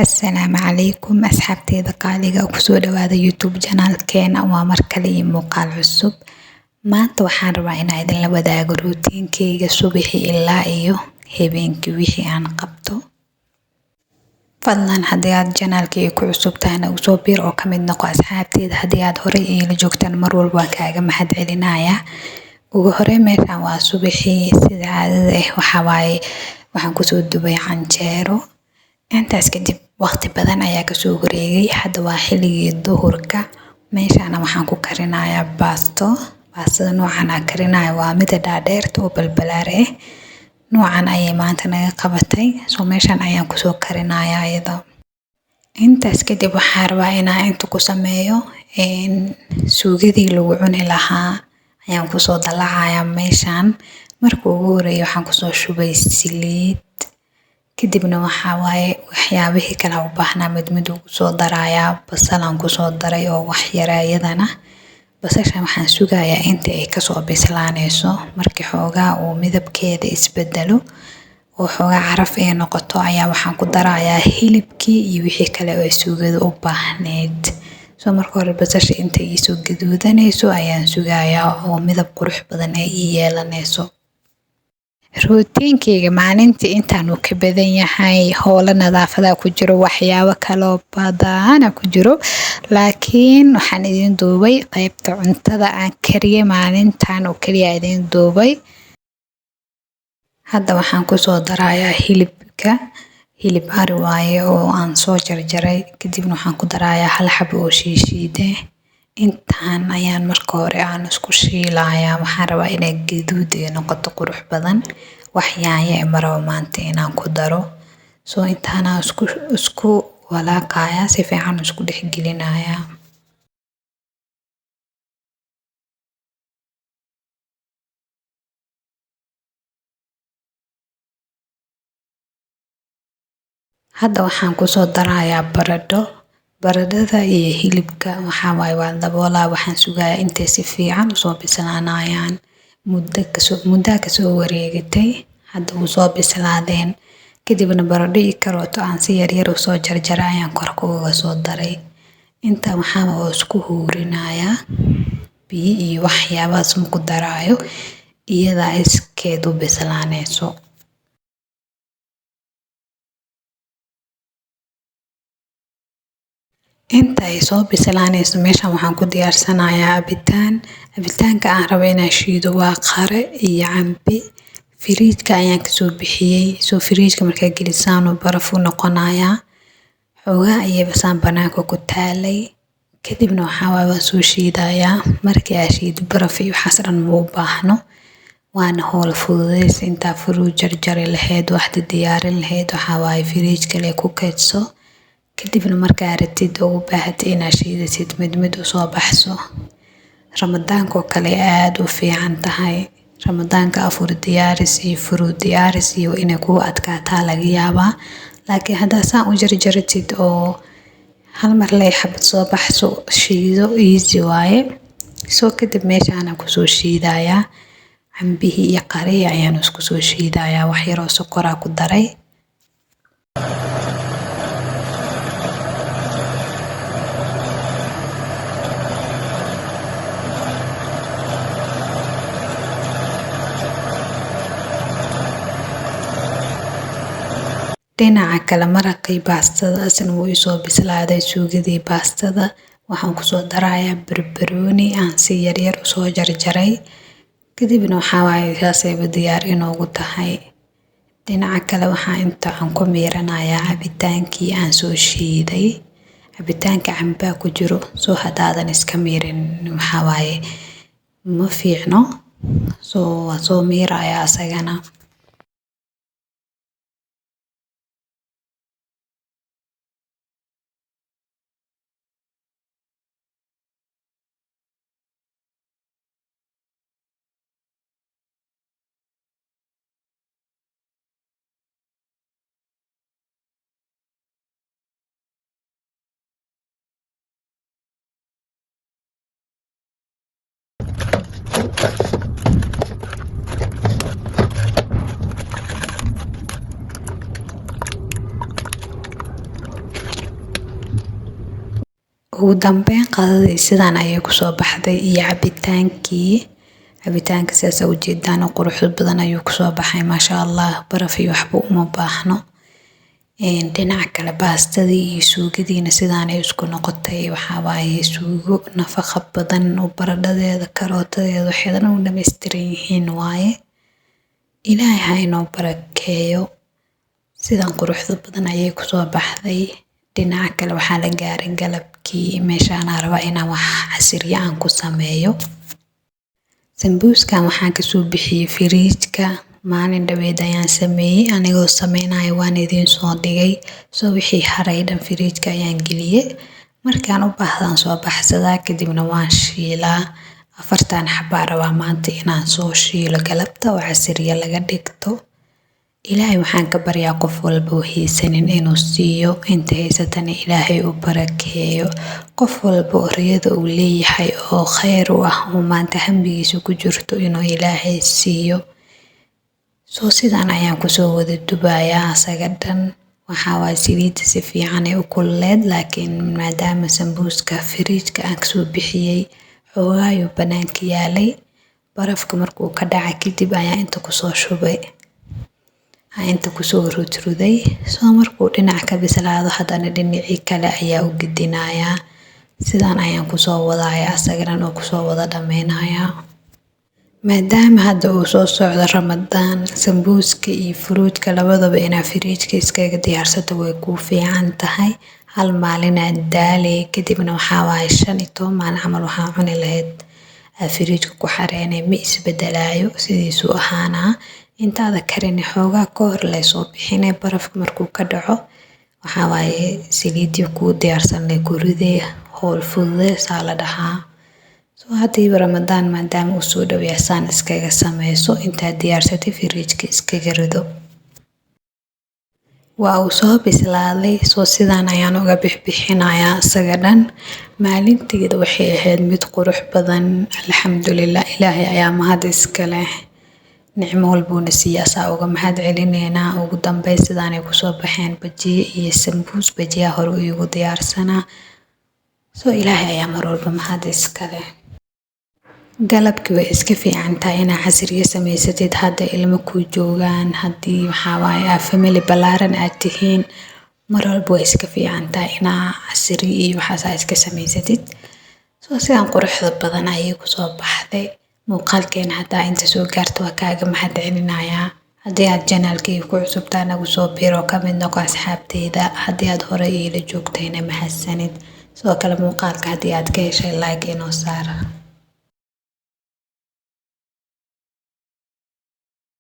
Asalaamu calaykum asxaabteyda qaaliga oo kusoo dhawaada YouTube channelkeena waa mar kale iyo muuqaal cusub. Maanta waxaan rabaa inaan idinla wadaago routiinkeyga subaxii ilaa iyo habeenkii wixii aan qabto. Fadlan haddii aad channelkeyga ku cusub tahayna usoo biir oo kamid noqo asxaabteyda. Haddii aad horey iila joogtaan mar walba waan kaaga mahadcelinayaa. Ugu horreyn meeshaan waa subaxii sida caadada ah waxaan kusoo dubay canjeero. Intaas kadib waqti badan ayaa kasoo wareegay. Hadda waa xilligii duhurka. Meeshaan waxaan ku karinayaa baasto. Baastada noocan aan karinayo waa mid dhaadheerta oo balbalaar ah. Noocan ayay maanta naga qabatay. Meeshaan ayaan kusoo karinayaa iyada. Intaas kadib waxaan rabaa inaan inta ku sameeyo suugadii lagu cuni lahaa ayaan kusoo dalacayaa meeshaan. Marka ugu horeeyo waxaan kusoo shubay saliid. Kadibna waxyaabihii kale u baahnaa mid ugu soo darayaa. Basal aan kusoo daray oo wax yar iyadana. Basashan waxaan sugayaa inta ay kasoo bislaanayso. Markii xoogaa uu midabkeeda isbedelo oo xoogaa caraf ay noqoto ayaa waxaan ku darayaa hilibkii iyo wixii kale oo suugada u baahneed. Marka hore basasha inta ay soo gaduudanayso ayaan sugayaa oo midab qurux badan ay yeelanayso. Routiinkeyga maalintii intaan uu ka badan yahay howlo nadaafada ku jiro, waxyaabo kale badan ku jiro, laakiin waxaan idin duubay qaybta cuntada aan kariyay maalintan oo kaliya idin duubay. Hadda waxaan kusoo darayaa hilib ari waaye oo aan soo jarjaray. Kadibna waxaan ku darayaa hal xabo oo shiishiide. Intaan ayaan marka hore aan isku shiilayaa. Waxaan rabaa inay gaduud noqoto qurux badan. Wax yaanyo maro maanta inaan ku daro. Intaan aan isku walaaqayaa, si fiican isku dhex gelinayaa. Hadda waxaan kusoo darayaa baradho. Baradhada iyo hilibka waa daboolaa. Waxaan sugayaa intay si fiican usoo bislaanayaan. Muddo kasoo wareegatay. Hadda wuu soo bislaadeen. Kadibna baradho iyo karooto aan si yaryar usoo jarjaray ayaan korka uga soo daray. Inta waxaan isku huurinayaa. Biyo iyo waxyaabahaas ma ku daraayo. Iyada iskeed u bislaanayso. Inta ay soo bislaanayso meeshaan waxaan ku diyaarsanayaa cabitaan. Cabitaanka aan rabo inaan shiido waa qare iyo cambe. Firiijka ayaan kasoo bixiyay. Firiijka markaa gelisaan baraf u noqonayaa. Xoogaa ayay basaan banaanka ku taalay. Kadibna waan soo shiidayaa. Markii aan shiido baraf iyo waxaas dhan ma u baahno. Waana howl fududeys intaa furu jarjari lahayd, waxda diyaarin lahayd. Firiijka le ku kaydso. Kadibna markaa rabtid oo u baahatay inaad shiidatid mid u soo baxso. Ramadaanka oo kale aad u fiican tahay. Ramadaanka afur diyaaris iyo furu diyaaris iyo inay kugu adkaataa laga yaabaa. Laakiin haddaa saan u jarjaritid oo hal mar lay xabad soo baxso shiido easy waaye. Kadib meeshaan kusoo shiidayaa. Cambihii iyo qare ayaan isku soo shiidayaa. Wax yar oo sokor ku daray. Dhinaca kale maraqii baastada asna wuu soo bislaaday. Suugadii baastada waxaan kusoo darayaa barbarooni aan si yaryar u soo jarjaray. Kadibna saasay diyaar inoogu tahay. Dhinaca kale waxaan ku miiranayaa cabitaankii aan soo shiiday. Cabitaanka camba ku jiro. Haddaadan iska miirin ma fiicno. Waan soo miirayaa asagana. ugu dambeyn qadadii sidaan ayay kusoo baxday iyo cabitaanka sidaas u jeedaan oo qurux badan ayuu kusoo baxay maasha Allah. baraf iyo waxba uma baahno. dhinaca kale baastadii iyo suugadiina sidaan ay isku noqotay. waxaa waaye suugo nafaqo badan oo baradhadeeda, karootadeeda waxeedana u dhammaystiran yihiin waaye. ilaahay ha inoo barakeeyo. sidaan quruxda badan ayay kusoo baxday. dhinaca kale waxaa la gaaray galabkii. meeshaan aan rabaa inaan wax casriya aan ku sameeyo. sambuuskan waxaan kasoo bixiyey firiijka. maalin dhaweed ayaan sameeyey. anigoo sameynayo waan idiin soo dhigay. soo wixii haray dhan firiijka ayaan geliyey. markaan u baahdaan soo baxsadaa kadibna waan shiilaa. 4 xabaa rabaa maanta inaan soo shiilo galabta oo casriya laga dhigto. ilaahay waxaan ka baryaa qof walba oo haysanin inuu siiyo, inta haysatana ilaahay u barakeeyo. qof walba oo riyada uu leeyahay oo khayr u ah oo maanta hambigiisa ku jirto inuu ilaahay siiyo. soo sidaan ayaan kusoo wada dubayaa asaga dhan. waxaa waaye saliidda si fiican ay u kululeed, laakiin maadaama sambuuska firiijka aan kasoo bixiyey xoogaayo banaanka yaalay, barafka markuu ka dhacay kadib ayaan inta kusoo shubay. inta kusoo rudruday. soo markuu dhinac ka bislaado haddana dhinacii kale ayaa u gidinayaa. sidaan ayaan kusoo wadaaya asagana oo kusoo wada dhameynayaa. maadaama hadda uu soo socdo Ramadaan, sambuuska iyo fruutka labadaba inaa firiijka iskaga diyaarsato way kuu fiican tahay. hal maalin aad daalay kadibna waxaa waaye 15 maalin camal waxaa cuni lahayd firiijka ku xareynay ma isbedelaayo, sidiisuu ahaanaa. intaada karin xoogaa ka hor lay soo bixinay. barafka markuu ka dhaco waxaa waaye saliidii kuu diyaarsan lay ku riday. howl fududeysaa la dhahaa. soo haddii Ramadaan maadaama uu soo dhaweeyaa saan iskaga sameyso. intaad diyaarsatay firiijka iskaga rido. waa uu soo bislaaday. soo sidaan ayaan uga bixinayaa isaga dhan. maalinteeda waxay ahayd mid qurux badan. alxamdulillah, ilaahay ayaa mahad iska leh. nicmo walbuuna siiya asaa uga mahad celineynaa. ugu dambeyn sidaanay kusoo baxeen bajiye iyo sambuus. bajiyaa hore iigu diyaarsanaa. soo ilaahay ayaa mar walba mahad iska leh. galabkii way iska fiican tahay inaa casriya samaysatid hadda ilmo ku joogaan. haddii waxaa waaye family balaaran aad tihiin, mar walba way iska fiican tahay inaa casri iyo waxaasaa iska samaysatid. soo sidaan quruxda badan ayay kusoo baxday. muuqaalkeena haddaa inta soo gaarto waa kaaga mahad celinayaa. haddii aad janaalkayga ku cusubtaa nagu soo biiro ka mid noqo asxaabteyda. haddii aad hore iila joogtayna mahadsanid. sidoo kale muuqaalka haddii aad ka heshay like inoo saar.